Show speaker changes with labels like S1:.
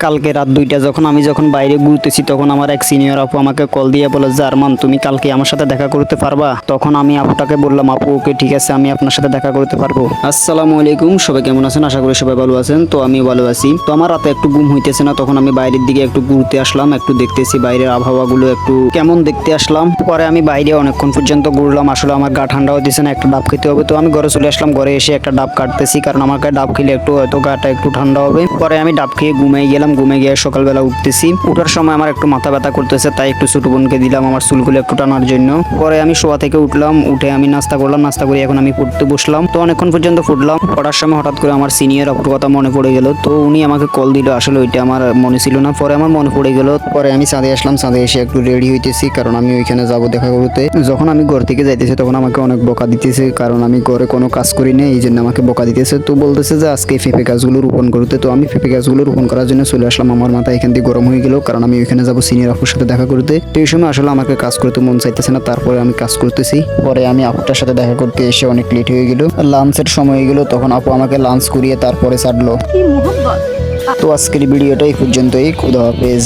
S1: কালকে রাত 2টা যখন বাইরে ঘুরতেছি তখন আমার এক সিনিয়র আপু আমাকে কল দিয়ে বলে যে আরমান তুমি কালকে আমার সাথে দেখা করতে পারবা। তখন আমি আপুটাকে বললাম আপু ওকে ঠিক আছে, আমি আপনার সাথে দেখা করতে পারবো। আসসালামু আলাইকুম, সবাই কেমন আছেন? আশা করি সবাই ভালো আছেন। তো আমি ভালো আছি। তো আমার রাতে একটু ঘুম হইতেছে না, তখন আমি বাইরের দিকে একটু ঘুরতে আসলাম, একটু দেখতেছি বাইরের আবহাওয়াগুলো একটু কেমন দেখতে আসলাম। পরে আমি বাইরে অনেকক্ষণ পর্যন্ত ঘুরলাম, আসলে আমার গা ঠান্ডা হইতেছে না, একটা ডাব খেতে হবে। তো আমি ঘরে চলে আসলাম, ঘরে এসে একটা ডাব কাটতেছি, কারণ আমাকে ডাব খেলে একটু হয়তো গাটা একটু ঠান্ডা হবে। পরে আমি ডাব খেয়ে ঘুমিয়ে গেলাম, ঘুমিয়ে গিয়ে সকালবেলা উঠতেছি। উঠার সময় আমার একটু মাথা ব্যথা করতেছে, তাই একটু ছোট বোনকে দিলাম আমার চুলগুলো একটু টানার জন্য। পরে আমি শোয়া থেকে উঠলাম, উঠে আমি নাস্তা করলাম, নাস্তা করে এখন আমি পড়তে বসলাম। তো অনেকক্ষণ পর্যন্ত পড়লাম, পড়ার সময় হঠাৎ করে আমার সিনিয়র আপুর কথা মনে পড়ে গেল। তো উনি আমাকে কল দিল, আসলে ওইটা আমার মনে ছিল না, পরে আমার মনে পড়ে গেল। পরে আমি ছাদে আসলাম, ছাদে এসে একটু রেডি হইতেছি, কারণ আমি ওইখানে যাবো দেখা করতে। যখন আমি ঘর থেকে যাইতেছি তখন আমাকে অনেক বকা দিতেছে, কারণ আমি ঘরে কোনো কাজ করি না, এই জন্য আমাকে বকা দিতেছে। তো বলতেছে যে আজকে পেঁপে গাছগুলো রোপণ করতে। তো আমি পেঁপে গাছগুলো রোপণ করার জন্য চলে আসলাম। আমার মাথা এখান থেকে গরম হয়ে গেল, কারণ আমি ওইখানে যাবো সিনিয়র আপুর সাথে দেখা করতে। তো এই সময় আসলে আমাকে কাজ করতে মন চাইতেছে না, তারপরে আমি কাজ করতেছি। পরে আমি আপুটার সাথে দেখা করতে এসে অনেক লেট হয়ে গেল, লাঞ্চের সময় হয়ে গেল। তখন আপু আমাকে লাঞ্চ করিয়ে তারপরে ছাড়লো। তো আজকের ভিডিওটা এই পর্যন্তই। খুদা হাফেজ।